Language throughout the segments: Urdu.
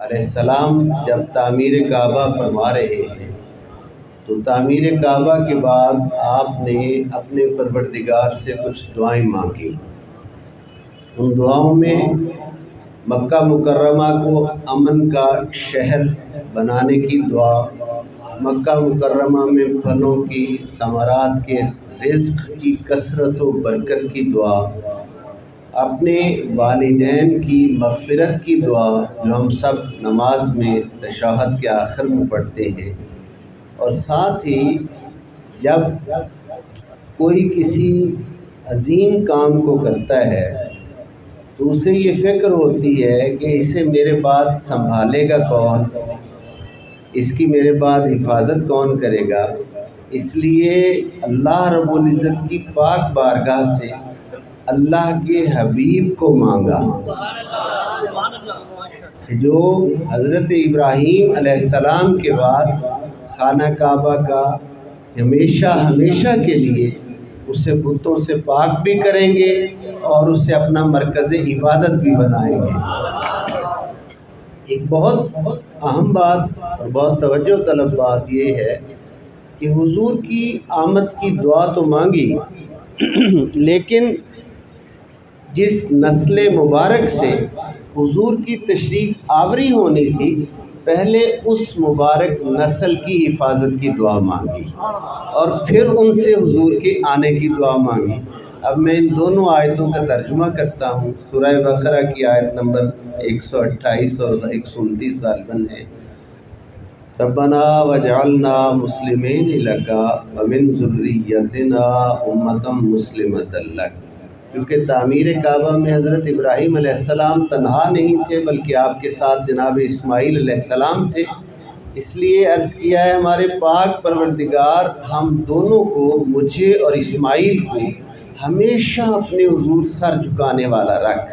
علیہ السلام جب تعمیر کعبہ فرما رہے ہیں تو تعمیر کعبہ کے بعد آپ نے اپنے پروردگار سے کچھ دعائیں مانگی۔ ان دعاؤں میں مکہ مکرمہ کو امن کا شہر بنانے کی دعا، مکہ مکرمہ میں پھلوں کی، ثمرات کے، رزق کی کثرت و برکت کی دعا، اپنے والدین کی مغفرت کی دعا جو ہم سب نماز میں تشہد کے آخر میں پڑھتے ہیں، اور ساتھ ہی جب کوئی کسی عظیم کام کو کرتا ہے تو اسے یہ فکر ہوتی ہے کہ اسے میرے بعد سنبھالے گا کون، اس کی میرے بعد حفاظت کون کرے گا۔ اس لیے اللہ رب العزت کی پاک بارگاہ سے اللہ کے حبیب کو مانگا جو حضرت ابراہیم علیہ السلام کے بعد خانہ کعبہ کا ہمیشہ ہمیشہ کے لیے اسے بتوں سے پاک بھی کریں گے اور اسے اپنا مرکز عبادت بھی بنائیں گے۔ ایک بہت اہم بات اور بہت توجہ طلب بات یہ ہے کہ حضور کی آمد کی دعا تو مانگی، لیکن جس نسل مبارک سے حضور کی تشریف آوری ہونی تھی، پہلے اس مبارک نسل کی حفاظت کی دعا مانگی اور پھر ان سے حضور کے آنے کی دعا مانگی۔ اب میں ان دونوں آیتوں کا ترجمہ کرتا ہوں۔ سورہ بقرہ کی آیت نمبر 128 اور 129 غالباً ہے۔ ربنا وجعلنا مسلمین لک ومن ذریتنا امۃ مسلمۃ لک، کیونکہ تعمیر کعبہ میں حضرت ابراہیم علیہ السلام تنہا نہیں تھے بلکہ آپ کے ساتھ جناب اسماعیل علیہ السلام تھے، اس لیے عرض کیا ہے ہمارے پاک پروردگار ہم دونوں کو، مجھے اور اسماعیل کو، ہمیشہ اپنے حضور سر جھکانے والا رکھ۔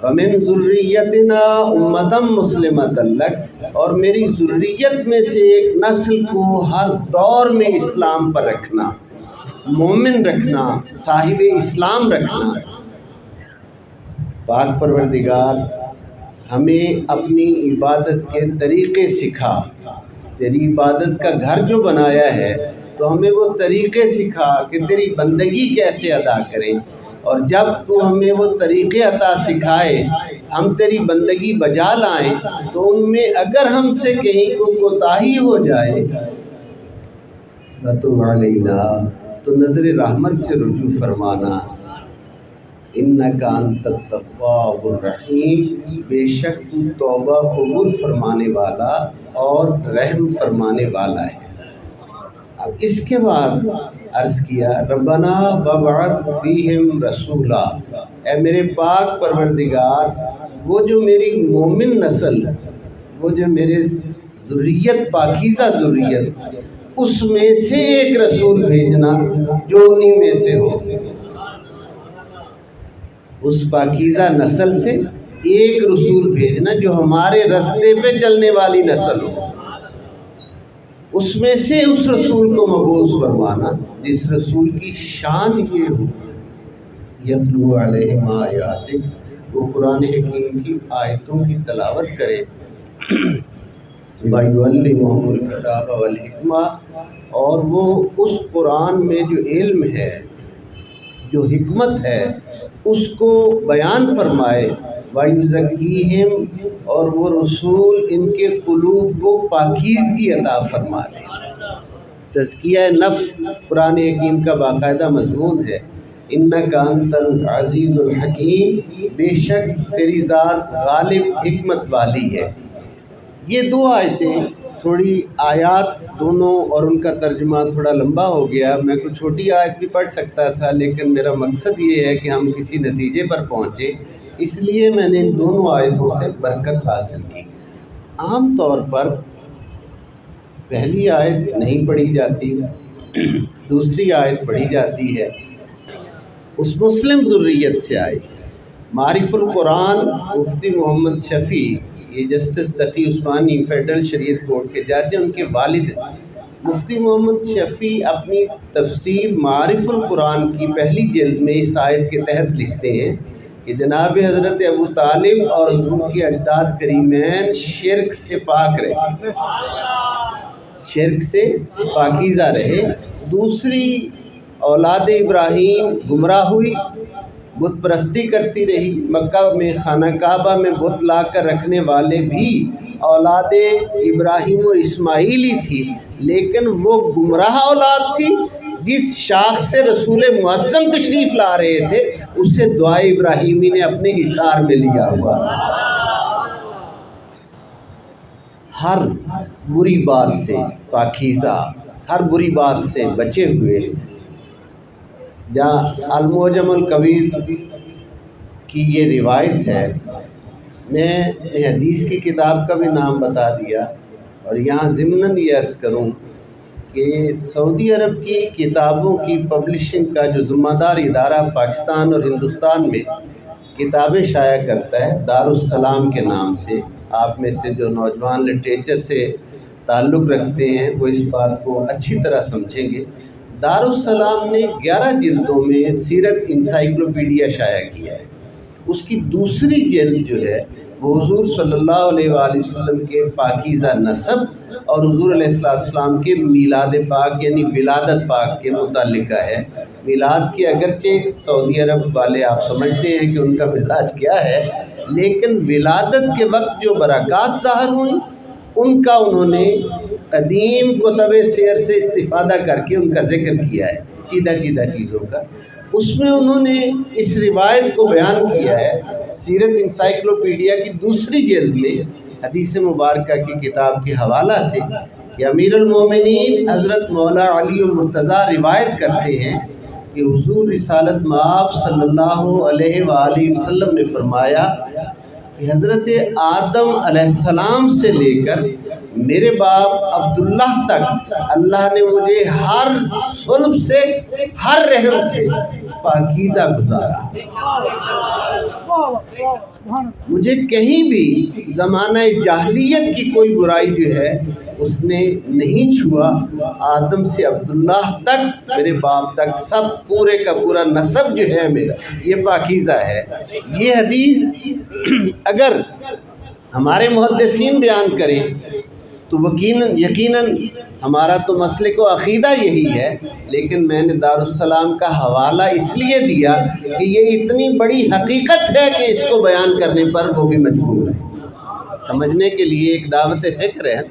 وَمِن ذُرِّيَّتِنَا أُمَّةً مُسْلِمَةً لَكَ، اور میری ذریت میں سے ایک نسل کو ہر دور میں اسلام پر رکھنا، مومن رکھنا، صاحب اسلام رکھنا۔ پاک پروردگار ہمیں اپنی عبادت کے طریقے سکھا، تیری عبادت کا گھر جو بنایا ہے تو ہمیں وہ طریقے سکھا کہ تیری بندگی کیسے ادا کریں، اور جب تو ہمیں وہ طریقے عطا سکھائے ہم تیری بندگی بجا لائیں تو ان میں اگر ہم سے کہیں کو کوتاہی ہو جائے وَتُبْ عَلَيْنَا، تو نظر رحمت سے رجوع فرمانا۔ اِنَّكَ أَنْتَ التَّوَّابُ الرَّحِيمُ، بے شک تو توبہ قبول فرمانے والا اور رحم فرمانے والا ہے۔ اب اس کے بعد عرض کیا ربنا وابعث فیہم رسولا، اے میرے پاک پروردگار وہ جو میری مومن نسل، وہ جو میرے ذریت پاکیزہ ذریت، اس میں سے ایک رسول بھیجنا جو انہی میں سے ہو، اس پاکیزہ نسل سے ایک رسول بھیجنا جو ہمارے رستے پہ چلنے والی نسل ہو، اس میں سے اس رسول کو مبعوث فرمانا جس رسول کی شان یہ ہو یتلو علیہم آیاتک، وہ قرآن حکیم کی آیتوں کی تلاوت کرے، وَيُعَلِّمُهُمُ الْكِتَابَ وَالْحِکْمَةَ، اور وہ اس قرآن میں جو علم ہے، جو حکمت ہے، اس کو بیان فرمائے، وَيُزَكِّيهِمْ، اور وہ رسول ان کے قلوب کو پاکیزگی عطا فرما دے۔ تزکیہ نفس قرآن حکیم کا باقاعدہ مضمون ہے۔ اِنَّكَ أَنْتَ الْعَزِيزُ الْحَكِيمُ، بے شک تیری ذات غالب حکمت والی ہے۔ یہ دو آیتیں، تھوڑی آیات دونوں اور ان کا ترجمہ تھوڑا لمبا ہو گیا، میں کوئی چھوٹی آیت بھی پڑھ سکتا تھا لیکن میرا مقصد یہ ہے کہ ہم کسی نتیجے پر پہنچیں، اس لیے میں نے ان دونوں آیتوں سے برکت حاصل کی۔ عام طور پر پہلی آیت نہیں پڑھی جاتی، دوسری آیت پڑھی جاتی ہے، اس مسلم ذریت سے آئی۔ معارف القرآن مفتی محمد شفیع، یہ جسٹس تقی عثمانی فیڈرل شریعت کورٹ کے جج ہیں، ان کے والد مفتی محمد شفیع اپنی تفسیر معارف القرآن کی پہلی جلد میں اس آیت کے تحت لکھتے ہیں کہ جناب حضرت ابو طالب اور حضور کے اجداد کریمین شرک سے پاک رہے، شرک سے پاکیزہ رہے۔ دوسری اولاد ابراہیم گمراہ ہوئی، بت پرستی کرتی رہی، مکہ میں خانہ کعبہ میں بت لا کر رکھنے والے بھی اولاد ابراہیم و اسماعیلی تھی، لیکن وہ گمراہ اولاد تھی۔ جس شاخ سے رسول معظم تشریف لا رہے تھے اسے دعائے ابراہیمی نے اپنے حصار میں لیا ہوا تھا۔ ہر بری بات سے پاکیزہ، ہر بری بات سے بچے ہوئے۔ جہاں المعجم الکبیر کی یہ روایت ہے، میں نے حدیث کی کتاب کا بھی نام بتا دیا، اور یہاں ضمناً یہ عرض کروں کہ سعودی عرب کی کتابوں کی پبلشنگ کا جو ذمہ دار ادارہ پاکستان اور ہندوستان میں کتابیں شائع کرتا ہے، دارالسلام کے نام سے، آپ میں سے جو نوجوان لٹریچر سے تعلق رکھتے ہیں وہ اس بات کو اچھی طرح سمجھیں گے۔ دارالسلام نے 11 جلدوں میں سیرت انسائکلوپیڈیا شائع کیا ہے۔ اس کی دوسری جلد جو ہے وہ حضور صلی اللہ علیہ وآلہ وسلم کے پاکیزہ نسب اور حضور علیہ السلام کے میلاد پاک یعنی ولادت پاک کے متعلقہ ہے۔ میلاد کے اگرچہ سعودی عرب والے آپ سمجھتے ہیں کہ ان کا مزاج کیا ہے، لیکن ولادت کے وقت جو برکات ظاہر ہوئیں ان کا انہوں نے قدیم کتب سیر سے استفادہ کر کے ان کا ذکر کیا ہے، چیدہ چیزوں کا۔ اس میں انہوں نے اس روایت کو بیان کیا ہے سیرت انسائکلوپیڈیا کی دوسری جلد میں حدیث مبارکہ کی کتاب کے حوالہ سے، کہ امیر المومنین حضرت مولا علی مرتضیٰ روایت کرتے ہیں کہ حضور رسالت مآب صلی اللہ علیہ وآلہ وسلم نے فرمایا کہ حضرت آدم علیہ السلام سے لے کر میرے باپ عبداللہ تک اللہ نے مجھے ہر صلب سے، ہر رحم سے پاکیزہ گزارا۔ مجھے کہیں بھی زمانہ جاہلیت کی کوئی برائی جو ہے اس نے نہیں چھوا۔ آدم سے عبداللہ تک، میرے باپ تک، سب پورے کا پورا نسب جو ہے میرا یہ پاکیزہ ہے۔ یہ حدیث اگر ہمارے محدثین بیان کریں تو یقیناً ہمارا تو مسلک و عقیدہ یہی ہے، لیکن میں نے دارالسلام کا حوالہ اس لیے دیا کہ یہ اتنی بڑی حقیقت ہے کہ اس کو بیان کرنے پر وہ بھی مجبور ہے۔ سمجھنے کے لیے ایک دعوت فکر ہے۔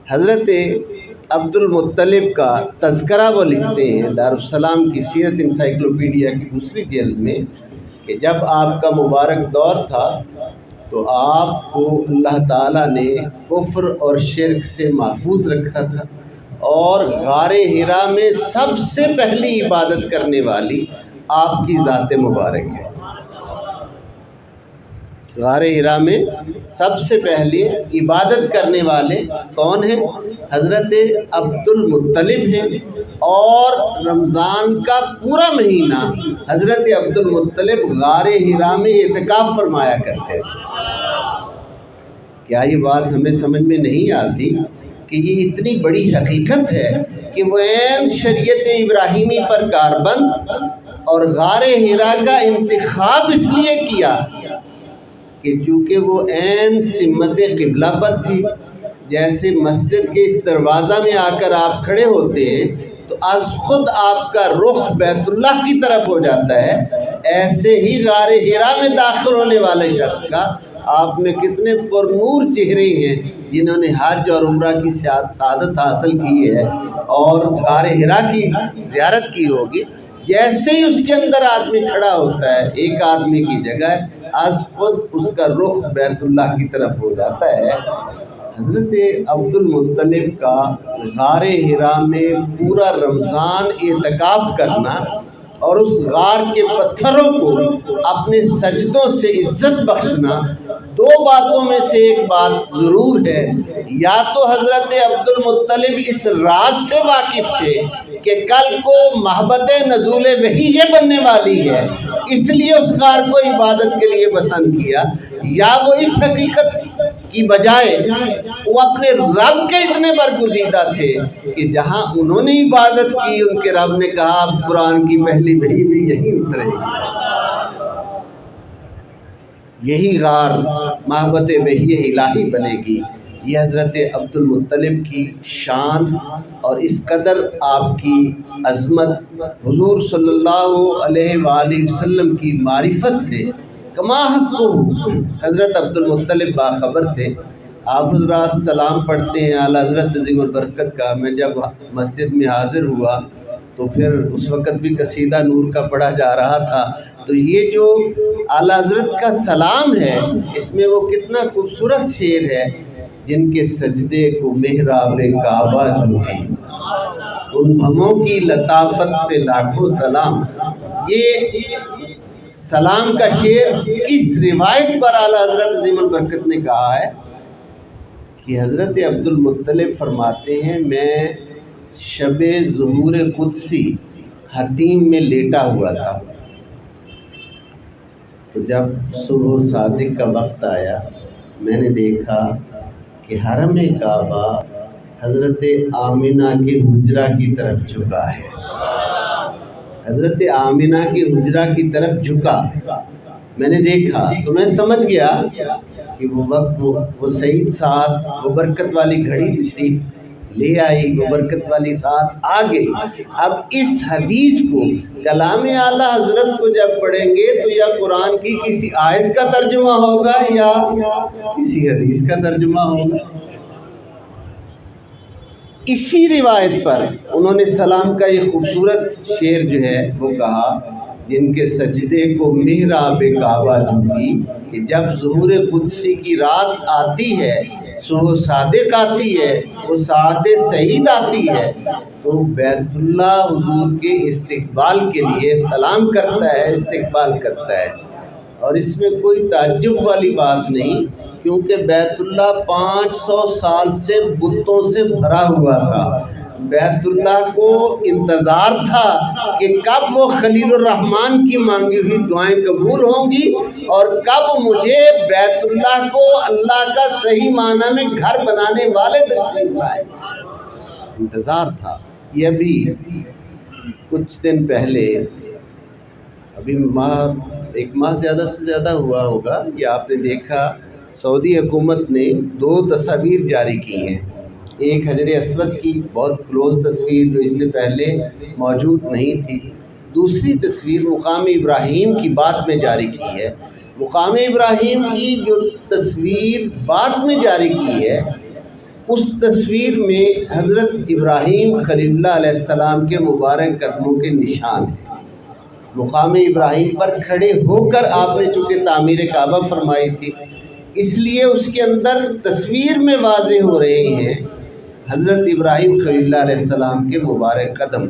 حضرت عبد المطلب کا تذکرہ وہ لکھتے ہیں دارالسلام کی سیرت انسائکلوپیڈیا کی دوسری جلد میں کہ جب آپ کا مبارک دور تھا تو آپ کو اللہ تعالیٰ نے کفر اور شرک سے محفوظ رکھا تھا، اور غار حرا میں سب سے پہلی عبادت کرنے والی آپ کی ذات مبارک ہے۔ غار حرا میں سب سے پہلے عبادت کرنے والے کون ہیں؟ حضرت عبد المطلب ہیں، اور رمضان کا پورا مہینہ حضرت عبد المطلب غار حرا میں اعتکاف فرمایا کرتے تھے۔ کیا یہ بات ہمیں سمجھ میں نہیں آتی کہ یہ اتنی بڑی حقیقت ہے کہ وہ عین شریعت ابراہیمی پر کاربند، اور غار حرا کا انتخاب اس لیے کیا کہ چونکہ وہ عین سمت قبلہ پر تھی۔ جیسے مسجد کے اس دروازہ میں آ کر آپ کھڑے ہوتے ہیں تو از خود آپ کا رخ بیت اللہ کی طرف ہو جاتا ہے، ایسے ہی غار حرا میں داخل ہونے والے شخص کا آپ میں کتنے پرنور چہرے ہیں جنہوں نے حج اور عمرہ کی سعادت حاصل کی ہے اور غار حرا کی زیارت کی ہوگی۔ جیسے ہی اس کے اندر آدمی کھڑا ہوتا ہے ایک آدمی کی جگہ از خود اس کا رخ بیت اللہ کی طرف ہو جاتا ہے۔ حضرت عبد المطلب کا غار حرا میں پورا رمضان اعتکاف کرنا اور اس غار کے پتھروں کو اپنے سجدوں سے عزت بخشنا، دو باتوں میں سے ایک بات ضرور ہے، یا تو حضرت عبد المطلب اس راز سے واقف تھے کہ کل کو محبت نزول وحی یہ بننے والی ہے، اس لیے اس غار کو عبادت کے لیے پسند کیا، یا وہ اس حقیقت کی بجائے وہ اپنے رب کے اتنے برگزیدہ تھے کہ جہاں انہوں نے عبادت کی ان کے رب نے کہا اب قرآن کی پہلی وحی بھی یہیں اترے گی۔ یہی غار محبت وحی الہی بنے گی۔ یہ حضرت عبد المطلب کی شان اور اس قدر آپ کی عظمت حضور صلی اللہ علیہ وآلہ وسلم کی معرفت سے کما حق کو حضرت عبد المطلب باخبر تھے۔ آپ حضرات سلام پڑھتے ہیں اعلیٰ حضرت عظیم البرکت کا۔ میں جب مسجد میں حاضر ہوا تو پھر اس وقت بھی قصیدہ نور کا پڑھا جا رہا تھا، تو یہ جو اعلیٰ حضرت کا سلام ہے اس میں وہ کتنا خوبصورت شعر ہے، جن کے سجدے کو محراب کعبہ جھکی، ان بھموں کی لطافت پہ لاکھوں سلام۔ یہ سلام کا شعر اس روایت پر اعلیٰ حضرت عظیم البرکت نے کہا ہے کہ حضرت عبد المطلب فرماتے ہیں میں شب ظہور قدسی حتیم میں لیٹا ہوا تھا، تو جب صبح صادق کا وقت آیا میں نے دیکھا کہ حرم کعبہ حضرت آمنہ کے حجرہ کی طرف جھکا ہے، حضرت آمنہ کے حجرہ کی طرف جھکا۔ میں نے دیکھا تو میں سمجھ گیا کہ وہ وقت وہ سعید ساتھ وہ برکت والی گھڑی تشریف لے آئی، وہ برکت والی ساتھ آ گئی۔ اب اس حدیث کو کلام اعلیٰ حضرت کو جب پڑھیں گے تو یا قرآن کی کسی آیت کا ترجمہ ہوگا یا کسی حدیث کا ترجمہ ہوگا۔ اسی روایت پر انہوں نے سلام کا یہ خوبصورت شعر جو ہے وہ کہا، جن کے سجدے کو محراب کعبہ جھکی، کہ جب ظہور قدسی کی رات آتی ہے، صبح صادق آتی ہے، وہ ساعت سعید آتی ہے، تو بیت اللہ حضور کے استقبال کے لیے سلام کرتا ہے، استقبال کرتا ہے۔ اور اس میں کوئی تعجب والی بات نہیں، کیونکہ بیت اللہ 500 سال سے بتوں سے بھرا ہوا تھا۔ بیت اللہ کو انتظار تھا کہ کب وہ خلیل الرحمن کی مانگی ہوئی دعائیں قبول ہوں گی اور کب مجھے بیت اللہ کو اللہ کا صحیح معنی میں گھر بنانے والے تشریف لائیں گے، انتظار تھا۔ یہ ابھی کچھ دن پہلے، ابھی ایک ماہ زیادہ سے زیادہ ہوا ہوگا، یہ آپ نے دیکھا سعودی حکومت نے 2 تصاویر جاری کی ہیں۔ ایک حجر اسود کی بہت کلوز تصویر جو اس سے پہلے موجود نہیں تھی، دوسری تصویر مقام ابراہیم کی بعد میں جاری کی ہے۔ مقام ابراہیم کی جو تصویر بعد میں جاری کی ہے، اس تصویر میں حضرت ابراہیم خلیل اللہ علیہ السلام کے مبارک قدموں کے نشان ہیں۔ مقام ابراہیم پر کھڑے ہو کر آپ نے چونکہ تعمیر کعبہ فرمائی تھی، اس لیے اس کے اندر تصویر میں واضح ہو رہے ہیں حضرت ابراہیم خلیل اللہ علیہ السلام کے مبارک قدم۔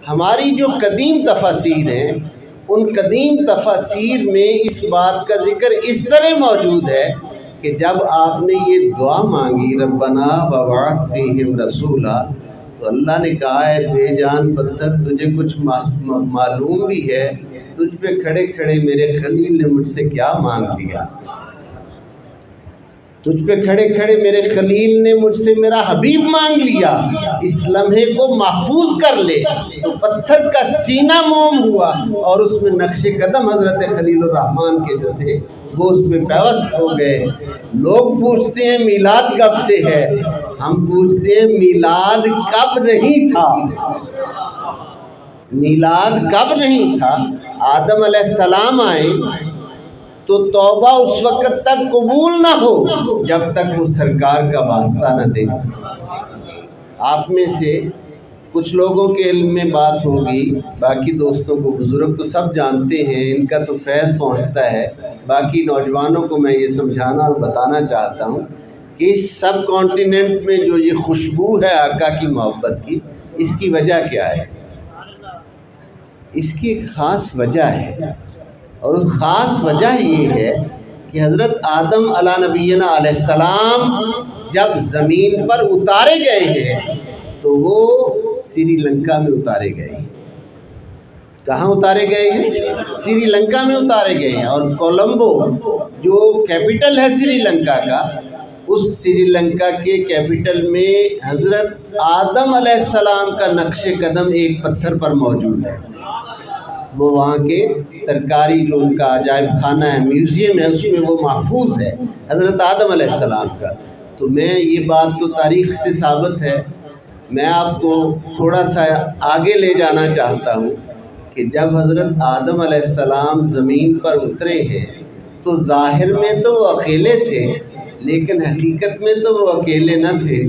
ہماری جو قدیم تفاسیر ہیں، ان قدیم تفاسیر میں اس بات کا ذکر اس طرح موجود ہے کہ جب آپ نے یہ دعا مانگی ربنا وابعث فیہم رسولا، تو اللہ نے کہا ہے بے جان پتھر تجھے کچھ معلوم بھی ہے، تجھ پہ کھڑے کھڑے میرے خلیل نے مجھ سے کیا مانگ لیا، تجھ پہ کھڑے کھڑے میرے خلیل نے مجھ سے میرا حبیب مانگ لیا، اس لمحے کو محفوظ کر لے۔ تو پتھر کا سینہ موم ہوا اور اس میں نقش قدم حضرت خلیل الرحمن کے جو تھے وہ اس میں پیوست ہو گئے۔ لوگ پوچھتے ہیں میلاد کب سے ہے، ہم پوچھتے ہیں میلاد کب نہیں تھا، میلاد کب نہیں تھا۔ آدم علیہ السلام آئے تو توبہ اس وقت تک قبول نہ ہو جب تک وہ سرکار کا واسطہ نہ دے۔ آپ میں سے کچھ لوگوں کے علم میں بات ہوگی، باقی دوستوں کو بزرگ تو سب جانتے ہیں، ان کا تو فیض پہنچتا ہے، باقی نوجوانوں کو میں یہ سمجھانا اور بتانا چاہتا ہوں کہ اس سب کانٹیننٹ میں جو یہ خوشبو ہے آقا کی محبت کی، اس کی وجہ کیا ہے؟ اس کی ایک خاص وجہ ہے، اور خاص وجہ یہ ہے کہ حضرت آدم علیہ نبینا علیہ السلام جب زمین پر اتارے گئے ہیں تو وہ سری لنکا میں اتارے گئے ہیں۔ کہاں اتارے گئے ہیں؟ سری لنکا میں اتارے گئے ہیں، اور کولمبو جو کیپٹل ہے سری لنکا کا، اس سری لنکا کے کیپٹل میں حضرت آدم علیہ السلام کا نقش قدم ایک پتھر پر موجود ہے۔ وہ وہاں کے سرکاری جو ان کا عجائب خانہ ہے، میوزیم ہے، اس میں وہ محفوظ ہے حضرت آدم علیہ السلام کا۔ تو میں یہ بات تو تاریخ سے ثابت ہے، میں آپ کو تھوڑا سا آگے لے جانا چاہتا ہوں کہ جب حضرت آدم علیہ السلام زمین پر اترے ہیں تو ظاہر میں تو وہ اکیلے تھے، لیکن حقیقت میں تو وہ اکیلے نہ تھے۔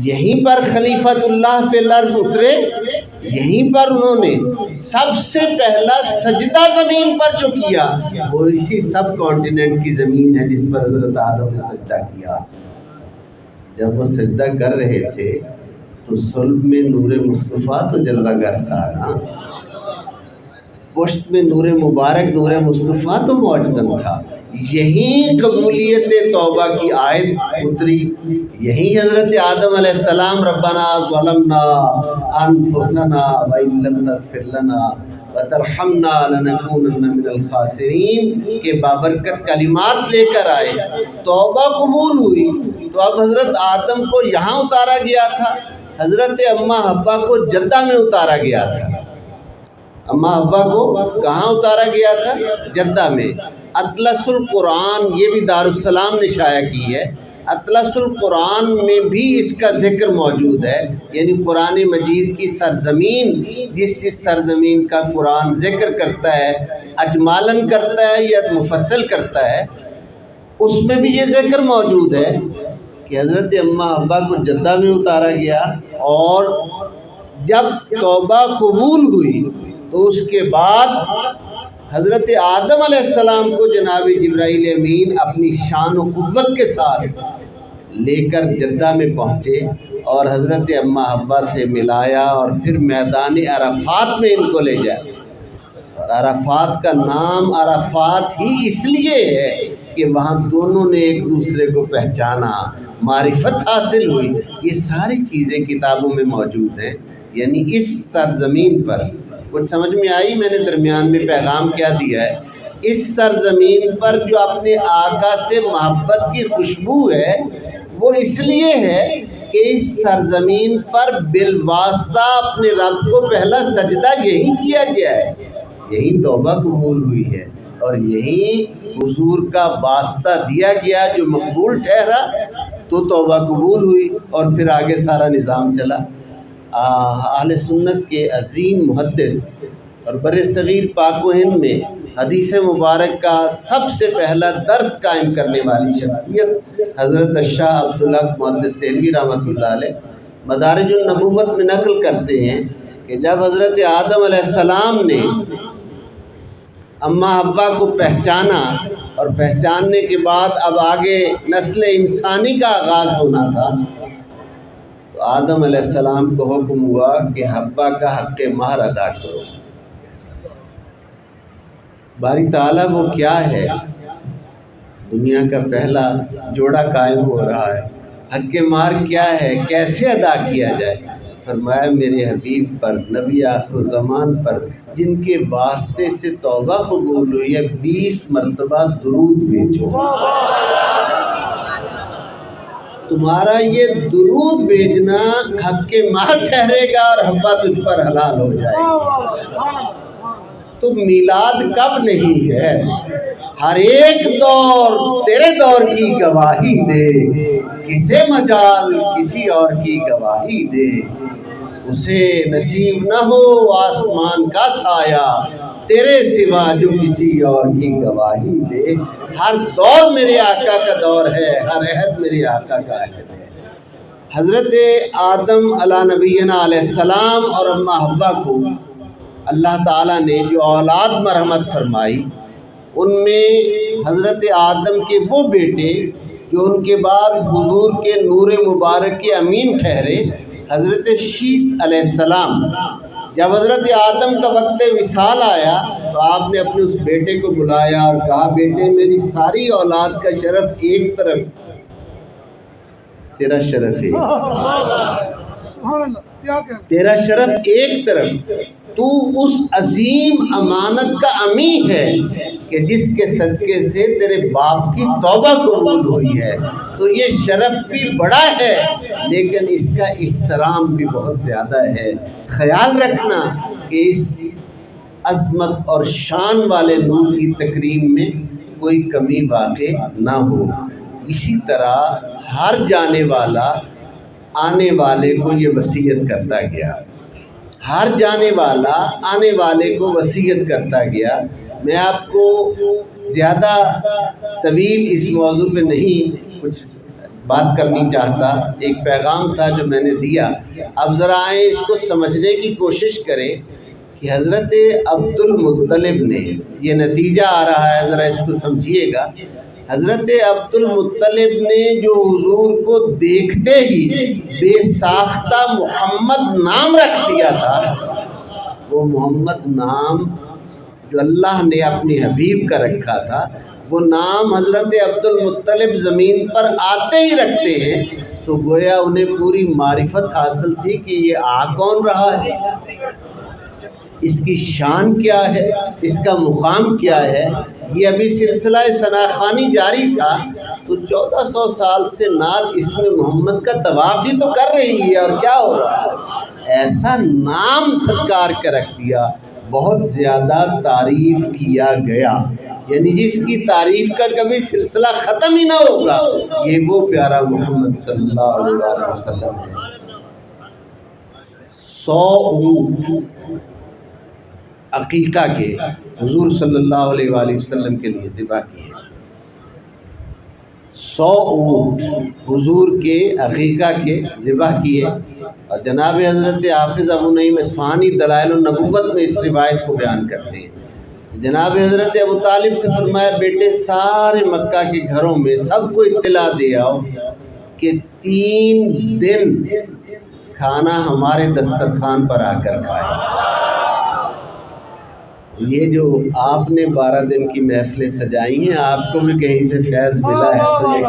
یہیں پر خلیفۃ اللہ فی الارض اترے، یہیں پر انہوں نے سب سے پہلا سجدہ زمین پر جو کیا وہ اسی سب کانٹیننٹ کی زمین ہے جس پر حضرت آدم نے سجدہ کیا۔ جب وہ سجدہ کر رہے تھے تو صلب میں نور مصطفیٰ تو جلوہ گر تھا نا، پشت میں نور مبارک نور مصطفیٰ تو معجزم تھا۔ یہیں قبولیت توبہ کی آیت اتری، یہیں حضرت آدم علیہ السلام ربنا ظلمنا انفسنا وان لم تغفر لنا وترحمنا لنکونن من الخاسرین کے بابرکت کلمات لے کر آئے، توبہ قبول ہوئی۔ تو اب حضرت آدم کو یہاں اتارا گیا تھا، حضرت اماں حوا کو جدہ میں اتارا گیا تھا۔ اماں حوا کو کہاں اتارا گیا تھا؟ جدہ میں۔ اطلس القرآن، یہ بھی دارالسلام نے شائع کی ہے، اطلس القرآن میں بھی اس کا ذکر موجود ہے، یعنی قرآن مجید کی سرزمین، جس سرزمین کا قرآن ذکر کرتا ہے، اجمالاً کرتا ہے یا مفصل کرتا ہے، اس میں بھی یہ ذکر موجود ہے کہ حضرت اماں حوا کو جدہ میں اتارا گیا، اور جب توبہ قبول ہوئی تو اس کے بعد حضرت آدم علیہ السلام کو جناب جبرائیل امین اپنی شان و قوت کے ساتھ لے کر جدہ میں پہنچے اور حضرت اماں حوا سے ملایا، اور پھر میدان عرفات میں ان کو لے جائے۔ اور عرفات کا نام عرفات ہی اس لیے ہے کہ وہاں دونوں نے ایک دوسرے کو پہچانا، معرفت حاصل ہوئی۔ یہ ساری چیزیں کتابوں میں موجود ہیں، یعنی اس سرزمین پر کچھ سمجھ میں آئی میں نے درمیان میں پیغام کیا دیا ہے؟ اس سرزمین پر جو اپنے آقا سے محبت کی خوشبو ہے وہ اس لیے ہے کہ اس سرزمین پر بالواسطہ اپنے رب کو پہلا سجدہ یہی کیا گیا ہے، یہی توبہ قبول ہوئی ہے، اور یہی حضور کا واسطہ دیا گیا جو مقبول ٹھہرا تو توبہ قبول ہوئی، اور پھر آگے سارا نظام چلا۔ اہل سنت کے عظیم محدث اور بر صغیر پاک و ہند میں حدیث مبارک کا سب سے پہلا درس قائم کرنے والی شخصیت حضرت شاہ عبدالحق محدث دہلوی رحمۃ اللہ علیہ مدارج النبوت میں نقل کرتے ہیں کہ جب حضرت آدم علیہ السلام نے اماں حوا کو پہچانا، اور پہچاننے کے بعد اب آگے نسل انسانی کا آغاز ہونا تھا، تو آدم علیہ السلام کو حکم ہوا کہ حوا کا حق مہر ادا کرو۔ باری تعالیٰ وہ کیا ہے؟ دنیا کا پہلا جوڑا قائم ہو رہا ہے، حق مہر کیا ہے، کیسے ادا کیا جائے؟ فرمایا میرے حبیب پر، نبی آخر زمان پر، جن کے واسطے سے توبہ قبول ہوئی ہے، 20 مرتبہ درود بھیجو۔ تمہارا یہ درود بھیجنا حق مہر ٹھہرے گا اور حوا تجھ پر حلال ہو جائے گی۔ تو میلاد کب نہیں ہے، ہر ایک دور تیرے دور کی گواہی دے، کسے مجال کسی اور کی گواہی دے، اسے نصیب نہ ہو آسمان کا سایہ، تیرے سوا جو کسی اور کی گواہی دے۔ ہر دور میرے آقا کا دور ہے، ہر عہد میرے آقا کا عہد ہے۔ حضرت آدم علیہ نبینا علیہ السلام اور اماں حوا کو اللہ تعالیٰ نے جو اولاد مرحمت فرمائی، ان میں حضرت آدم کے وہ بیٹے جو ان کے بعد حضور کے نور مبارک کے امین ٹھہرے، حضرت شیس علیہ السلام۔ جب حضرت آدم کا وقت وصال آیا تو آپ نے اپنے اس بیٹے کو بلایا اور کہا بیٹے میری ساری اولاد کا شرف ایک طرف، تیرا شرف ایک تیرا شرف ایک طرف، تو اس عظیم امانت کا امین ہے کہ جس کے صدقے سے تیرے باپ کی توبہ قبول ہوئی ہے۔ تو یہ شرف بھی بڑا ہے لیکن اس کا احترام بھی بہت زیادہ ہے۔ خیال رکھنا کہ اس عظمت اور شان والے نور کی تکریم میں کوئی کمی واقع نہ ہو۔ اسی طرح ہر جانے والا آنے والے کو یہ وصیت کرتا گیا، ہر جانے والا آنے والے کو وصیت کرتا گیا۔ میں آپ کو زیادہ طویل اس موضوع پہ نہیں کچھ بات کرنی چاہتا، ایک پیغام تھا جو میں نے دیا۔ اب ذرا آئیں اس کو سمجھنے کی کوشش کریں کہ حضرت عبد المطلب نے، یہ نتیجہ آ رہا ہے، ذرا اس کو سمجھیے گا۔ حضرت عبد المطلب نے جو حضور کو دیکھتے ہی بے ساختہ محمد نام رکھ دیا تھا، وہ محمد نام جو اللہ نے اپنی حبیب کا رکھا تھا، وہ نام حضرت عبد المطلب زمین پر آتے ہی رکھتے ہیں، تو گویا انہیں پوری معرفت حاصل تھی کہ یہ آ کون رہا ہے، اس کی شان کیا ہے، اس کا مقام کیا ہے۔ یہ ابھی سلسلہ ثناخوانی جاری تھا، تو 1400 سال سے نعت اس میں محمد کا طواف ہی تو کر رہی ہے، اور کیا ہو رہا ہے؟ ایسا نام سرکار کا رکھ دیا، بہت زیادہ تعریف کیا گیا، یعنی جس کی تعریف کا کبھی سلسلہ ختم ہی نہ ہوگا، یہ وہ پیارا محمد صلی اللہ علیہ وسلم ہے۔ 100 اونٹ عقیقہ کے حضور صلی اللہ علیہ وآلہ وسلم کے لیے ذبح کیے، 100 اونٹ حضور کے عقیقہ کے ذبح کیے، اور جناب حضرت حافظ ابو نعیم اصفہانی دلائل النبوت میں اس روایت کو بیان کرتے ہیں۔ جناب حضرت ابو طالب سے فرمایا، بیٹے سارے مکہ کے گھروں میں سب کو اطلاع دے آؤ کہ 3 دن کھانا ہمارے دسترخوان پر آ کر کھائے۔ یہ جو آپ نے 12 دن کی محفلیں سجائی ہیں، آپ کو بھی کہیں سے فیض ملا ہے تو یہ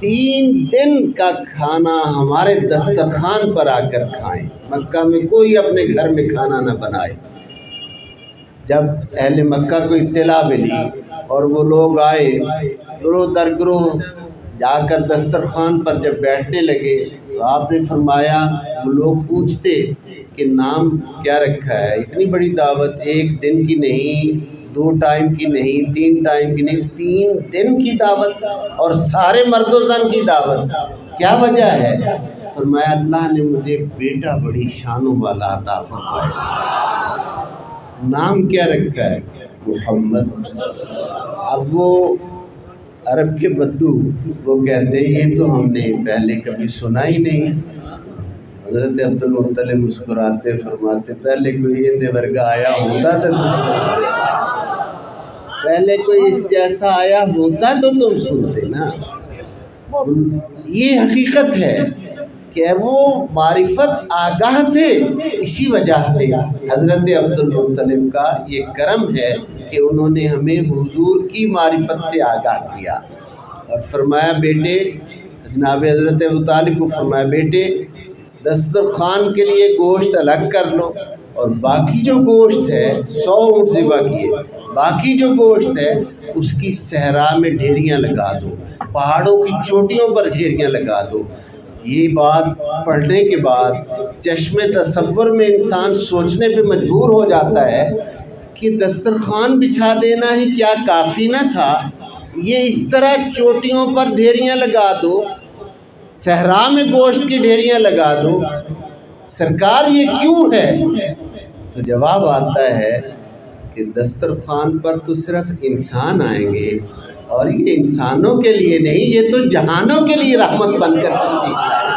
3 دن کا کھانا ہمارے دسترخوان پر آ کر کھائیں۔ مکہ میں کوئی اپنے گھر میں کھانا نہ بنائے۔ جب اہل مکہ کو اطلاع ملی اور وہ لوگ آئے، گروہ در گروہ جا کر دسترخوان پر جب بیٹھنے لگے، تو آپ نے فرمایا، وہ لوگ پوچھتے کہ نام کیا رکھا ہے؟ اتنی بڑی دعوت، 1 دن کی نہیں، 2 ٹائم کی نہیں، 3 ٹائم کی نہیں، 3 دن کی دعوت، اور سارے مرد و زن کی دعوت، کیا وجہ ہے؟ فرمایا، اللہ نے مجھے بیٹا بڑی شانوں والا عطا فرمایا۔ نام کیا رکھا ہے؟ محمد۔ اب وہ عرب کے بدو وہ کہتے ہیں، یہ تو ہم نے پہلے کبھی سنا ہی نہیں۔ حضرت عبد المطلب مسکراتے فرماتے، پہلے کوئی اندے ورگا آیا ہوتا تو پہلے کوئی اس جیسا آیا ہوتا تو تم سنتے نا۔ یہ حقیقت ہے کہ وہ معرفت آگاہ تھے، اسی وجہ سے حضرت عبد المطلب کا یہ کرم ہے کہ انہوں نے ہمیں حضور کی معرفت سے آگاہ کیا، اور فرمایا، بیٹے، جناب حضرت ابو طالب کو فرمایا، بیٹے دسترخوان کے لیے گوشت الگ کر لو، اور باقی جو گوشت ہے 100 اونٹ ذبح کیے، باقی جو گوشت ہے اس کی صحرا میں ڈھیریاں لگا دو، پہاڑوں کی چوٹیوں پر ڈھیریاں لگا دو۔ یہ بات پڑھنے کے بعد چشم تصور میں انسان سوچنے پہ مجبور ہو جاتا ہے کہ دسترخوان بچھا دینا ہی کیا کافی نہ تھا، یہ اس طرح چوٹیوں پر ڈھیریاں لگا دو، صحرا میں گوشت کی ڈھیریاں لگا دو، سرکار یہ کیوں ہے؟ تو جواب آتا ہے کہ دسترخوان پر تو صرف انسان آئیں گے، اور یہ انسانوں کے لیے نہیں، یہ تو جہانوں کے لیے رحمت بن کر تشریف لائے،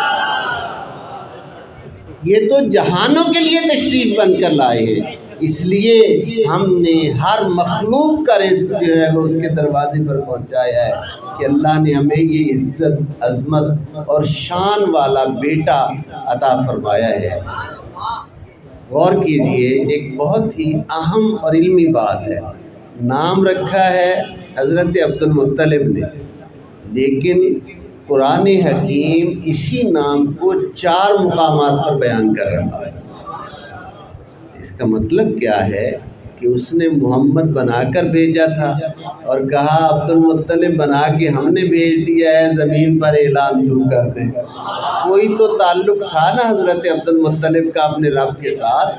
یہ تو جہانوں کے لیے تشریف بن کر لائے ہیں۔ اس لیے ہم نے ہر مخلوق کا رزق جو ہے وہ اس کے دروازے پر پہنچایا ہے کہ اللہ نے ہمیں یہ عزت، عظمت اور شان والا بیٹا عطا فرمایا ہے۔ غور کیجئے، ایک بہت ہی اہم اور علمی بات ہے، نام رکھا ہے حضرت عبد المطلب نے، لیکن قرآن حکیم اسی نام کو 4 مقامات پر بیان کر رہا ہے۔ اس کا مطلب کیا ہے کہ اس نے محمد بنا کر بھیجا تھا اور کہا عبد المطلب بنا کے ہم نے بھیج دیا ہے، زمین پر اعلان تو کر دے۔ کوئی تو تعلق تھا نا حضرت عبد المطلب کا اپنے رب کے ساتھ۔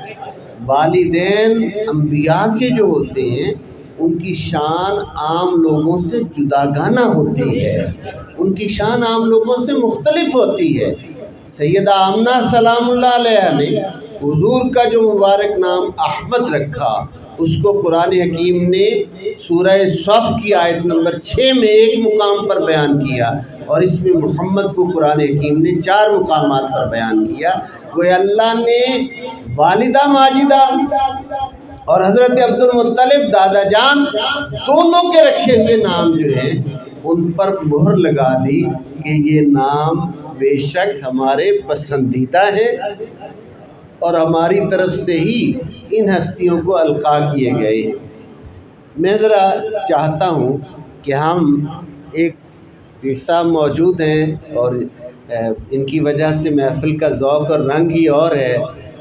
والدین انبیاء کے جو ہوتے ہیں ان کی شان عام لوگوں سے جداگانہ ہوتی ہے، ان کی شان عام لوگوں سے مختلف ہوتی ہے۔ سیدہ آمنہ سلام اللہ علیہ نے حضور کا جو مبارک نام احمد رکھا، اس کو قرآن حکیم نے سورہ صف کی آیت نمبر 6 میں ایک مقام پر بیان کیا، اور اس میں محمد کو قرآن حکیم نے 4 مقامات پر بیان کیا۔ وہ اللہ نے والدہ ماجدہ اور حضرت عبد المطلب دادا جان دونوں کے رکھے ہوئے نام جو ہیں ان پر مہر لگا دی کہ یہ نام بے شک ہمارے پسندیدہ ہیں اور ہماری طرف سے ہی ان ہستیوں کو القاء کیے گئے۔ میں ذرا چاہتا ہوں کہ ہم ایک پیر صاحب موجود ہیں اور ان کی وجہ سے محفل کا ذوق اور رنگ ہی اور ہے۔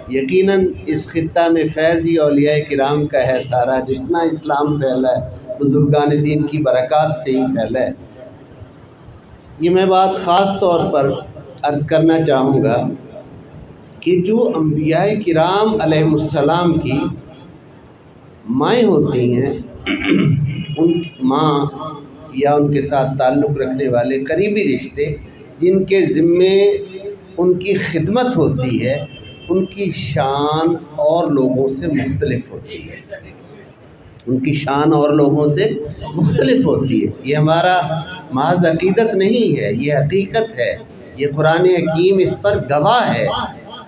یقیناً اس خطہ میں فیض ہی اولیاء کرام کا ہے، سارا جتنا اسلام پھیلا ہے بزرگان دین کی برکات سے ہی پھیلا ہے۔ یہ میں بات خاص طور پر عرض کرنا چاہوں گا کہ جو انبیاء کرام علیہ السلام کی مائیں ہوتی ہیں، ان ماں یا ان کے ساتھ تعلق رکھنے والے قریبی رشتے جن کے ذمے ان کی خدمت ہوتی ہے، ان کی شان اور لوگوں سے مختلف ہوتی ہے، ان کی شان اور لوگوں سے مختلف ہوتی ہے۔ یہ ہمارا محض عقیدت نہیں ہے، یہ حقیقت ہے، یہ قرآن حکیم اس پر گواہ ہے۔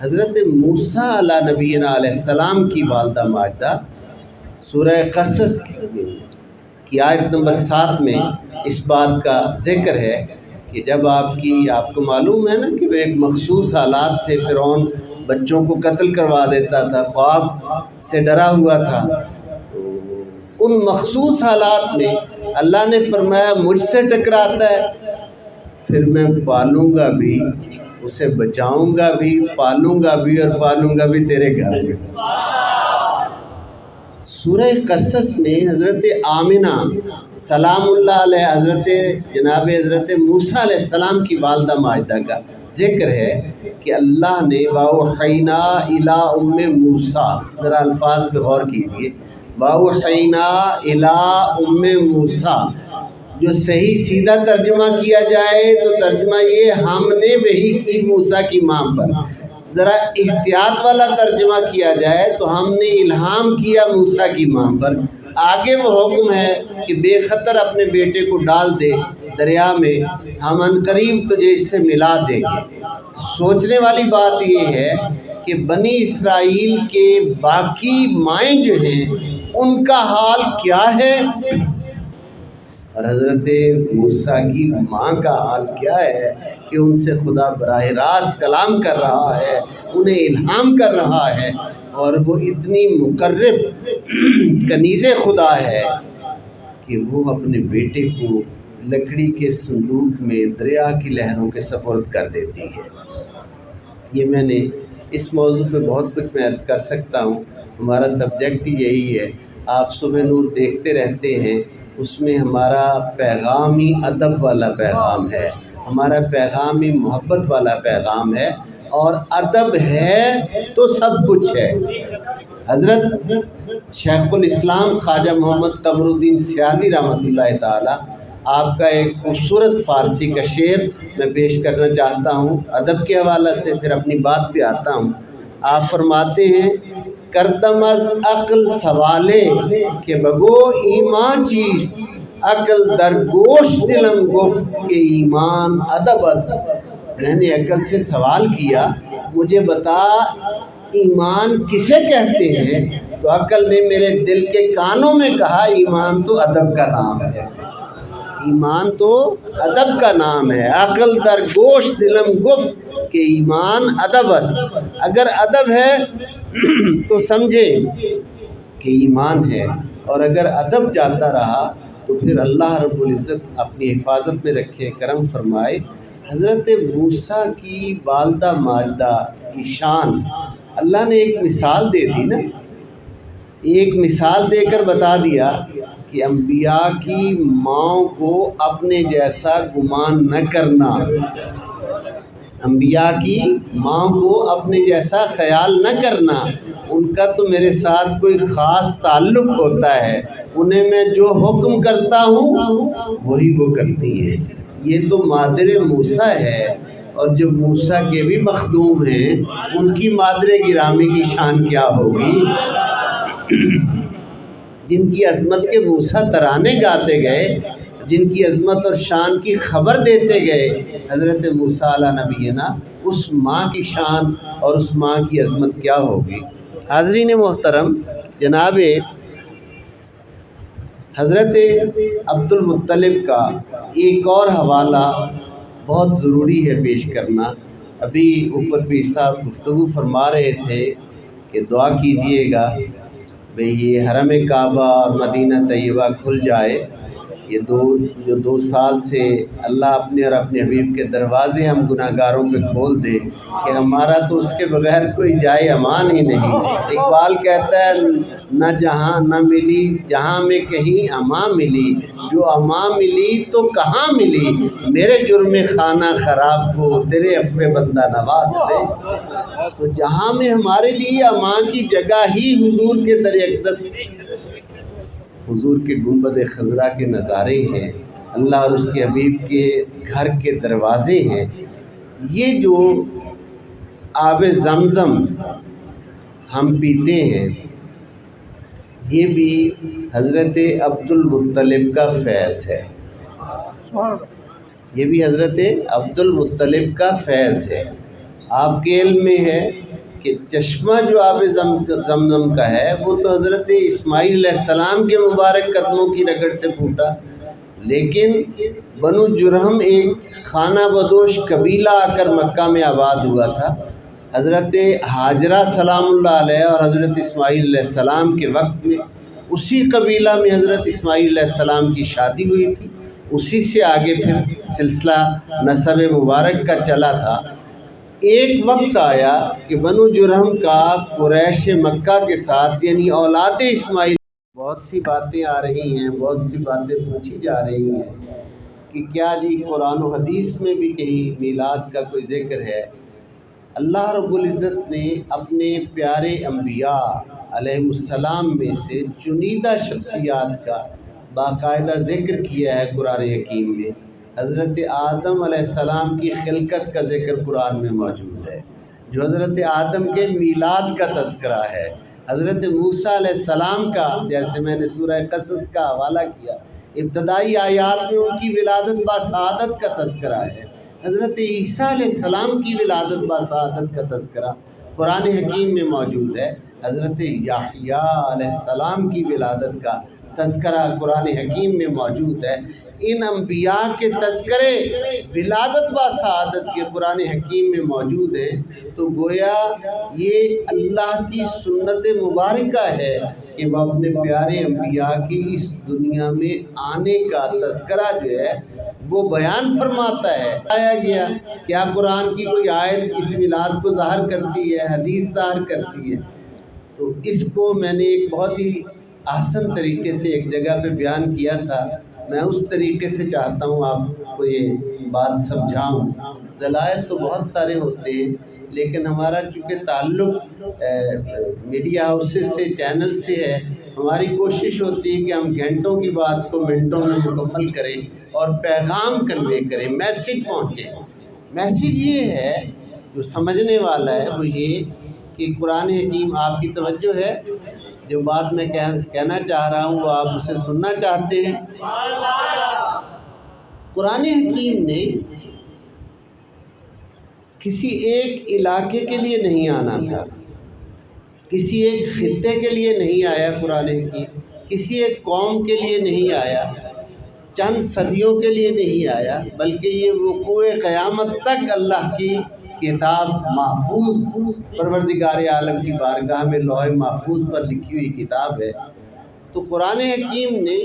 حضرت موسیٰ علیہ نبینا علیہ السلام کی والدہ ماجدہ سورہ قصص کی آیت نمبر 7 میں اس بات کا ذکر ہے کہ جب آپ کو معلوم ہے نا کہ وہ ایک مخصوص حالات تھے، فرعون بچوں کو قتل کروا دیتا تھا، خواب سے ڈرا ہوا تھا، ان مخصوص حالات میں اللہ نے فرمایا مجھ سے ٹکراتا ہے پھر میں پالوں گا بھی، اسے بچاؤں گا بھی، پالوں گا بھی اور پالوں گا بھی تیرے گھر میں۔ سورہ قصص میں حضرت آمنہ سلام اللہ علیہ حضرت موسیٰ علیہ السلام کی والدہ ماجدہ کا ذکر ہے کہ اللہ نے وَأَوْحَيْنَا إِلَىٰ أُمِّ مُوسَىٰ، ذرا الفاظ پہ غور کیجیے، وَأَوْحَيْنَا إِلَىٰ أُمِّ مُوسَىٰ، جو صحیح سیدھا ترجمہ کیا جائے تو ترجمہ یہ ہم نے وحی کی موسیٰ کی ماں پر، ذرا احتیاط والا ترجمہ کیا جائے تو ہم نے الہام کیا موسیٰ کی ماں پر۔ آگے وہ حکم ہے کہ بے خطر اپنے بیٹے کو ڈال دے دریا میں، ہم عنقریب تجھے اس سے ملا دیں گے۔ سوچنے والی بات یہ ہے کہ بنی اسرائیل کے باقی مائیں جو ہیں ان کا حال کیا ہے اور حضرت موسیٰ کی ماں کا حال کیا ہے کہ ان سے خدا براہ راست کلام کر رہا ہے، انہیں الہام کر رہا ہے، اور وہ اتنی مقرب کنیز خدا ہے کہ وہ اپنے بیٹے کو لکڑی کے صندوق میں دریا کی لہروں کے سپرد کر دیتی ہے۔ یہ میں نے اس موضوع پہ بہت کچھ میں عرض کر سکتا ہوں، ہمارا سبجیکٹ ہی یہی ہے۔ آپ صبح نور دیکھتے رہتے ہیں، اس میں ہمارا پیغام ہی ادب والا پیغام ہے، ہمارا پیغام ہی محبت والا پیغام ہے، اور ادب ہے تو سب کچھ ہے۔ حضرت شیخ الاسلام خواجہ محمد قمر الدین سیالی رحمۃ اللہ تعالی، آپ کا ایک خوبصورت فارسی کا شعر میں پیش کرنا چاہتا ہوں ادب کے حوالے سے، پھر اپنی بات پہ آتا ہوں۔ آپ فرماتے ہیں کردم از عقل سوالے کہ بگو ایمان چیز، عقل در گوش دلم گفت کہ ایمان ادب است۔ میں نے عقل سے سوال کیا مجھے بتا ایمان کسے کہتے ہیں، تو عقل نے میرے دل کے کانوں میں کہا ایمان تو ادب کا نام ہے، ایمان تو ادب کا نام ہے۔ عقل در گوش دلم گفت کہ ایمان ادب است، اگر ادب ہے تو سمجھے کہ ایمان ہے، اور اگر ادب جاتا رہا تو پھر اللہ رب العزت اپنی حفاظت میں رکھے، کرم فرمائے۔ حضرت موسیٰ کی والدہ ماجدہ کی شان اللہ نے ایک مثال دے دی نا ایک مثال دے کر بتا دیا کہ انبیاء کی ماؤں کو اپنے جیسا گمان نہ کرنا، انبیاء کی ماں کو اپنے جیسا خیال نہ کرنا، ان کا تو میرے ساتھ کوئی خاص تعلق ہوتا ہے، انہیں میں جو حکم کرتا ہوں وہی وہ کرتی ہیں۔ یہ تو مادر موسیٰ ہے، اور جو موسیٰ کے بھی مخدوم ہیں ان کی مادر گرامی کی شان کیا ہوگی، جن کی عظمت کے موسیٰ ترانے گاتے گئے، جن کی عظمت اور شان کی خبر دیتے گئے حضرت موسیٰ علیہ نبینا، اس ماں کی شان اور اس ماں کی عظمت کیا ہوگی۔ حاضرین محترم، جناب حضرت عبد المطلب کا ایک اور حوالہ بہت ضروری ہے پیش کرنا۔ ابھی اوپر پیر صاحب گفتگو فرما رہے تھے کہ دعا کیجئے گا بھئی یہ حرم کعبہ اور مدینہ طیبہ کھل جائے، یہ جو 2 سال سے اللہ اپنے اور اپنے حبیب کے دروازے ہم گناہ گاروں پہ کھول دے کہ ہمارا تو اس کے بغیر کوئی جائے امان ہی نہیں۔ اقبال کہتا ہے نہ جہاں نہ ملی جہاں میں کہیں امان ملی، جو امان ملی تو کہاں ملی، میرے جرم خانہ خراب کو تیرے عفو بندہ نواز دے۔ تو جہاں میں ہمارے لیے امان کی جگہ ہی حضور کے در اقدس، حضور کے گنبد خضرا کے نظارے ہیں، اللہ اور اس کے حبیب کے گھر کے دروازے ہیں۔ یہ جو آب زمزم ہم پیتے ہیں یہ بھی حضرت عبد المطلب کا فیض ہے، یہ بھی حضرت عبد المطلب کا فیض ہے۔ آپ کے علم میں ہے کہ چشمہ جو آب زمزم کا ہے وہ تو حضرت اسماعیل علیہ السلام کے مبارک قدموں کی رگڑ سے پھوٹا، لیکن بنو جرہم ایک خانہ بدوش قبیلہ آ کر مکہ میں آباد ہوا تھا۔ حضرت ہاجرہ سلام اللہ علیہ اور حضرت اسماعیل علیہ السلام کے وقت میں اسی قبیلہ میں حضرت اسماعیل علیہ السلام کی شادی ہوئی تھی، اسی سے آگے پھر سلسلہ نسب مبارک کا چلا تھا۔ ایک وقت آیا کہ بنو جرہم کا قریش مکہ کے ساتھ یعنی اولاد اسماعیل، بہت سی باتیں آ رہی ہیں، بہت سی باتیں پوچھی جا رہی ہیں کہ کیا جی قرآن و حدیث میں بھی کہیں میلاد کا کوئی ذکر ہے۔ اللہ رب العزت نے اپنے پیارے انبیاء علیہ السلام میں سے چنیدہ شخصیات کا باقاعدہ ذکر کیا ہے قرآن حکیم میں۔ حضرت آدم علیہ السلام کی خلقت کا ذکر قرآن میں موجود ہے، جو حضرت آدم کے میلاد کا تذکرہ ہے۔ حضرت موسیٰ علیہ السلام کا، جیسے میں نے سورہ قصص کا حوالہ کیا، ابتدائی آیات میں ان کی ولادت باسعادت کا تذکرہ ہے۔ حضرت عیسیٰ علیہ السلام کی ولادت باسعادت کا تذکرہ قرآن حکیم میں موجود ہے۔ حضرت یحییٰ علیہ السلام کی ولادت کا تذکرہ قرآن حکیم میں موجود ہے۔ ان انبیاء کے تذکرے ولادت باسعادت کے قرآن حکیم میں موجود ہیں، تو گویا یہ اللہ کی سنت مبارکہ ہے کہ وہ اپنے پیارے انبیاء کی اس دنیا میں آنے کا تذکرہ جو ہے وہ بیان فرماتا ہے۔ آیا گیا کیا قرآن کی کوئی آیت اس میلاد کو ظاہر کرتی ہے، حدیث ظاہر کرتی ہے؟ تو اس کو میں نے ایک بہت ہی احسن طریقے سے ایک جگہ پہ بیان کیا تھا، میں اس طریقے سے چاہتا ہوں آپ کو یہ بات سمجھاؤں۔ دلائل تو بہت سارے ہوتے ہیں، لیکن ہمارا چونکہ تعلق میڈیا ہاؤسز سے، چینل سے ہے، ہماری کوشش ہوتی ہے کہ ہم گھنٹوں کی بات کو منٹوں میں مکمل کریں اور پیغام کنوے کریں، میسیج پہنچے۔ میسیج یہ ہے جو سمجھنے والا ہے وہ یہ کہ قرآن حکیم، آپ کی توجہ ہے، جو بات میں کہنا چاہ رہا ہوں وہ آپ اسے سننا چاہتے ہیں۔ قرآن حکیم نے کسی ایک علاقے کے لیے نہیں آنا تھا، کسی ایک خطے کے لیے نہیں آیا قرآن حکیم، کسی ایک قوم کے لیے نہیں آیا، چند صدیوں کے لیے نہیں آیا، بلکہ یہ وقوع قیامت تک اللہ کی کتاب محفوظ، پروردگار عالم کی بارگاہ میں لوح محفوظ پر لکھی ہوئی کتاب ہے۔ تو قرآن حکیم نے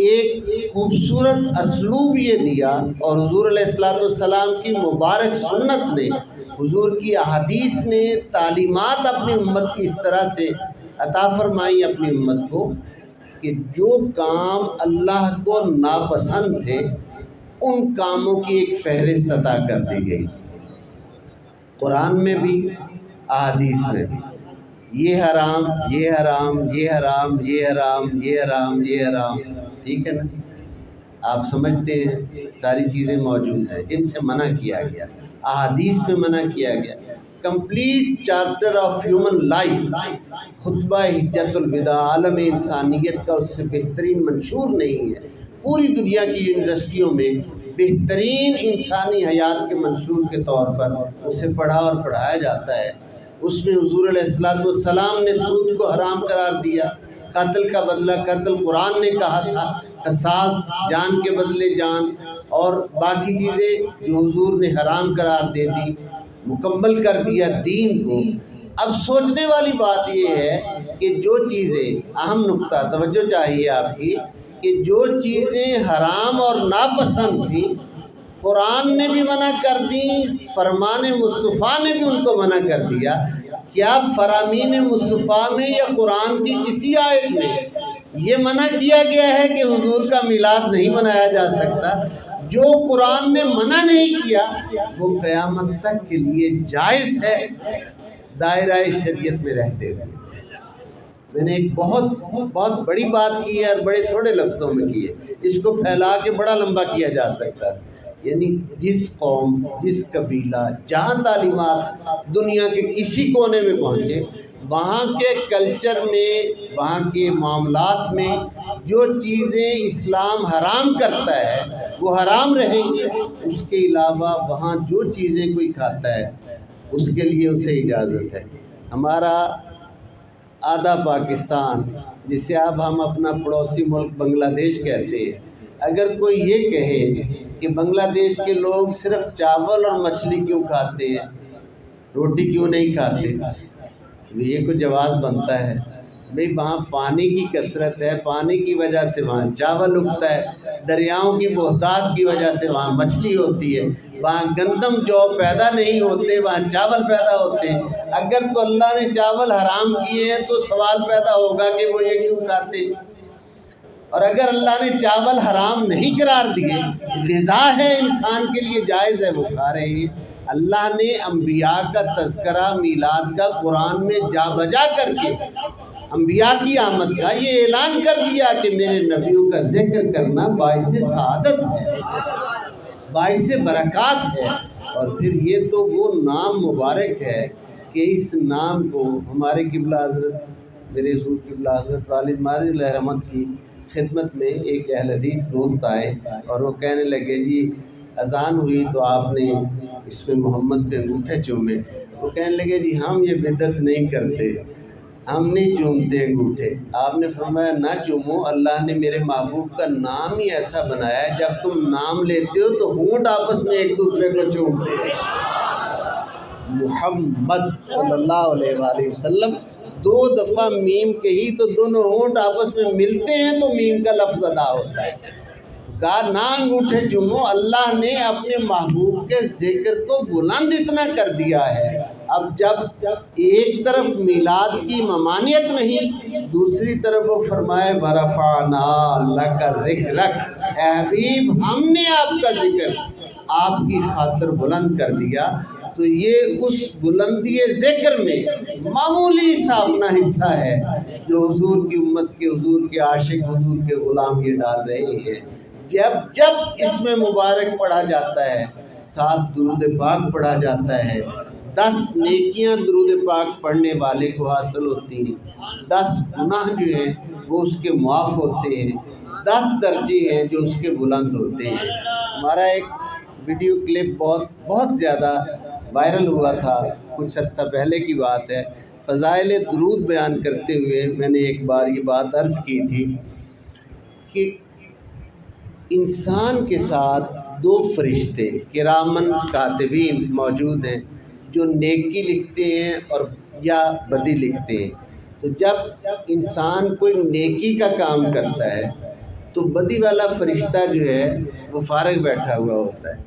ایک خوبصورت اسلوب یہ دیا، اور حضور علیہ السلام کی مبارک سنت نے، حضور کی احادیث نے تعلیمات اپنی امت کی اس طرح سے عطا فرمائی اپنی امت کو کہ جو کام اللہ کو ناپسند تھے ان کاموں کی ایک فہرست عطا کر دی گئی، قرآن میں بھی احادیث میں بھی، یہ حرام، یہ حرام، یہ حرام، یہ حرام، یہ حرام، یہ حرام، ٹھیک ہے نا؟ آپ سمجھتے ہیں ساری چیزیں موجود ہیں جن سے منع کیا گیا، احادیث میں منع کیا گیا۔ Complete charter of human life, خطبہ حجت الوداع عالم انسانیت کا اس سے بہترین منشور نہیں ہے۔ پوری دنیا کی یونیورسٹیوں میں بہترین انسانی حیات کے منشور کے طور پر اسے پڑھا اور پڑھایا جاتا ہے۔ اس میں حضور علیہ السلام نے سود کو حرام قرار دیا، قتل کا بدلہ قتل قرآن نے کہا تھا، قصاص جان کے بدلے جان، اور باقی چیزیں جو حضور نے حرام قرار دے دی، مکمل کر دیا دین کو۔ اب سوچنے والی بات یہ ہے کہ جو چیزیں، اہم نقطہ توجہ چاہیے آپ کی، کہ جو چیزیں حرام اور ناپسند تھیں قرآن نے بھی منع کر دیں، فرمان مصطفیٰ نے بھی ان کو منع کر دیا۔ کیا فرامین مصطفیٰ میں یا قرآن کی کسی آیت میں یہ منع کیا گیا ہے کہ حضور کا میلاد نہیں منایا جا سکتا؟ جو قرآن نے منع نہیں کیا وہ قیامت تک کے لیے جائز ہے دائرہ شریعت میں رہتے ہوئے۔ میں نے ایک بہت بڑی بات کی ہے اور بڑے تھوڑے لفظوں میں کی ہے، اس کو پھیلا کے بڑا لمبا کیا جا سکتا ہے۔ یعنی جس قوم، جس قبیلہ، جہاں تعلیمات دنیا کے کسی کونے میں پہنچے، وہاں کے کلچر میں، وہاں کے معاملات میں جو چیزیں اسلام حرام کرتا ہے وہ حرام رہیں گی۔ اس کے علاوہ وہاں جو چیزیں کوئی کھاتا ہے اس کے لیے اسے اجازت ہے۔ ہمارا آدھا پاکستان، جسے اب ہم اپنا پڑوسی ملک بنگلہ دیش کہتے ہیں، اگر کوئی یہ کہے کہ بنگلہ دیش کے لوگ صرف چاول اور مچھلی کیوں کھاتے ہیں، روٹی کیوں نہیں کھاتے، یہ کوئی جواز بنتا ہے؟ بھئی وہاں پانی کی کثرت ہے، پانی کی وجہ سے وہاں چاول اگتا ہے، دریاؤں کی بہتات کی وجہ سے وہاں مچھلی ہوتی ہے، وہاں گندم جو پیدا نہیں ہوتے وہاں چاول پیدا ہوتے ہیں۔ اگر تو اللہ نے چاول حرام کیے ہیں تو سوال پیدا ہوگا کہ وہ یہ کیوں کھاتے ہیں، اور اگر اللہ نے چاول حرام نہیں قرار دیے، غذا ہے انسان کے لیے جائز ہے، وہ کھا رہے ہیں۔ اللہ نے انبیاء کا تذکرہ میلاد کا قرآن میں جا بجا کر کے انبیاء کی آمد کا یہ اعلان کر دیا کہ میرے نبیوں کا ذکر کرنا باعث سعادت ہے، باعث برکات ہے۔ اور پھر یہ تو وہ نام مبارک ہے کہ اس نام کو ہمارے قبلہ حضرت، میرے حضور قبلہ حضرت والد مارد علیہ رحمت کی خدمت میں ایک اہل حدیث دوست آئے اور وہ کہنے لگے جی اذان ہوئی تو آپ نے اس میں محمد پہ انگوٹھے چومے۔ وہ کہنے لگے جی ہم یہ بدعت نہیں کرتے، ہم نہیں چومتے انگوٹھے۔ آپ نے فرمایا نہ چومو، اللہ نے میرے محبوب کا نام ہی ایسا بنایا ہے جب تم نام لیتے ہو تو ہونٹ آپس میں ایک دوسرے کو چومتے ہیں۔ محمد صلی اللہ علیہ وآلہ وسلم، دو دفعہ میم کہی تو دونوں ہونٹ آپس میں ملتے ہیں تو میم کا لفظ ادا ہوتا ہے۔ کہا نہ انگوٹھے چومو، اللہ نے اپنے محبوب کے ذکر کو بلند اتنا کر دیا ہے۔ اب جب ایک طرف میلاد کی ممانعت نہیں، دوسری طرف وہ فرمائے وَرَفَعْنَا لَكَ ذِكْرَكَ، اے حبیب ہم نے آپ کا ذکر آپ کی خاطر بلند کر دیا، تو یہ اس بلندی ذکر میں معمولی سا اپنا حصہ ہے جو حضور کی امت کے، حضور کے عاشق، حضور کے غلام یہ ڈال رہے ہیں۔ جب اس میں مبارک پڑھا جاتا ہے، 7 درود پاک پڑھا جاتا ہے، 10 نیکیاں درود پاک پڑھنے والے کو حاصل ہوتی ہیں، 10 گناہ جو ہیں وہ اس کے معاف ہوتے ہیں، 10 درجے ہیں جو اس کے بلند ہوتے ہیں۔ ہمارا ایک ویڈیو کلپ بہت زیادہ وائرل ہوا تھا، کچھ عرصہ پہلے کی بات ہے۔ فضائل درود بیان کرتے ہوئے میں نے ایک بار یہ بات عرض کی تھی کہ انسان کے ساتھ 2 فرشتے کرامن کاتبین موجود ہیں جو نیکی لکھتے ہیں اور یا بدی لکھتے ہیں۔ تو جب انسان کوئی نیکی کا کام کرتا ہے تو بدی والا فرشتہ جو ہے وہ فارغ بیٹھا ہوا ہوتا ہے،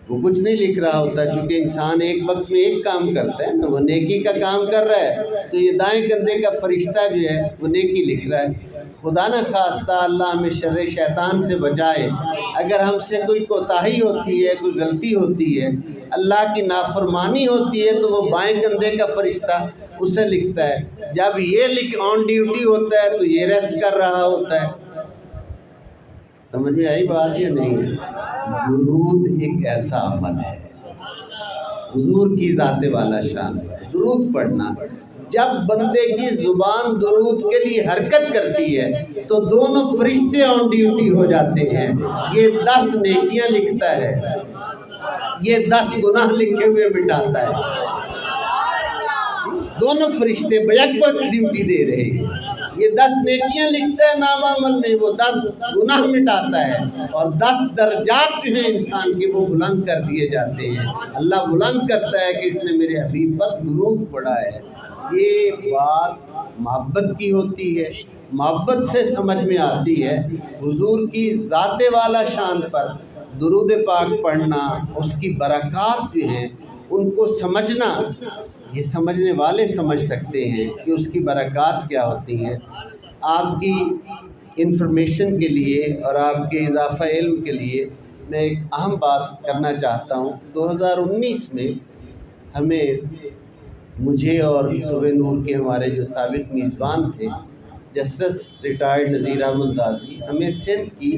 وہ کچھ نہیں لکھ رہا ہوتا، چونکہ انسان ایک وقت میں ایک کام کرتا ہے نا، وہ نیکی کا کام کر رہا ہے تو یہ دائیں کندھے کا فرشتہ جو ہے وہ نیکی لکھ رہا ہے۔ خدا نہ خواستہ اللہ ہمیں شر شیطان سے بچائے، اگر ہم سے کوئی کوتاہی ہوتی ہے، کوئی غلطی ہوتی ہے، اللہ کی نافرمانی ہوتی ہے تو وہ بائیں کندھے کا فرشتہ اسے لکھتا ہے، جب یہ آن ڈیوٹی ہوتا ہے تو یہ ریسٹ کر رہا ہوتا ہے۔ سمجھ میں آئی بات یا نہیں؟ درود ایک ایسا عمل ہے حضور کی ذات والا شان پر درود پڑھنا۔ جب بندے کی زبان درود کے لیے حرکت کرتی ہے تو دونوں فرشتے آن ڈیوٹی ہو جاتے ہیں، یہ 10 نیکیاں لکھتا ہے، یہ 10 گناہ لکھے ہوئے مٹاتا ہے۔ دونوں فرشتے بیک وقت ڈیوٹی دے رہے ہیں، یہ 10 نیکیاں لکھتا ہے نام عمل میں، وہ 10 گناہ مٹاتا ہے، اور 10 درجات جو ہیں انسان کے وہ بلند کر دیے جاتے ہیں۔ اللہ بلند کرتا ہے کہ اس نے میرے حبیب پر درود پڑھا ہے۔ یہ بات محبت کی ہوتی ہے، محبت سے سمجھ میں آتی ہے۔ حضور کی ذات والا شان پر درود پاک پڑھنا، اس کی برکات جو ہیں ان کو سمجھنا، یہ سمجھنے والے سمجھ سکتے ہیں کہ اس کی برکات کیا ہوتی ہیں۔ آپ کی انفارمیشن کے لیے اور آپ کے اضافہ علم کے لیے میں ایک اہم بات کرنا چاہتا ہوں۔ 2019 میں مجھے اور صبح نور کے ہمارے جو سابق میزبان تھے جسٹس ریٹائرڈ نذیر احمد غازی، ہمیں سندھ کی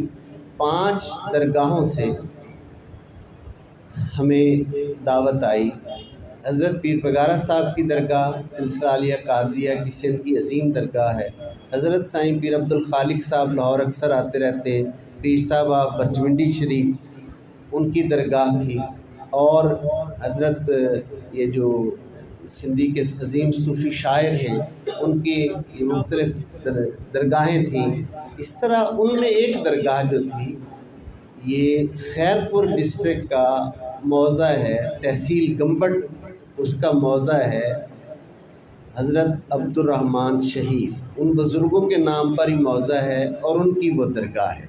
5 درگاہوں سے ہمیں دعوت آئی۔ حضرت پیر بگارہ صاحب کی درگاہ سلسلہ عالیہ قادریہ کی سندھ کی عظیم درگاہ ہے۔ حضرت سائیں پیر عبدالخالق صاحب لاہور اکثر آتے رہتے ہیں، پیر صاحب آپ برجمنڈی شریف ان کی درگاہ تھی، اور حضرت یہ جو سندھی کے عظیم صوفی شاعر ہیں ان کی یہ مختلف درگاہیں تھیں۔ اس طرح ان میں ایک درگاہ جو تھی یہ خیرپور ڈسٹرکٹ کا موضع ہے، تحصیل گمبٹ اس کا موضع ہے، حضرت عبد الرحمن شہید، ان بزرگوں کے نام پر ہی موضع ہے اور ان کی وہ درگاہ ہے۔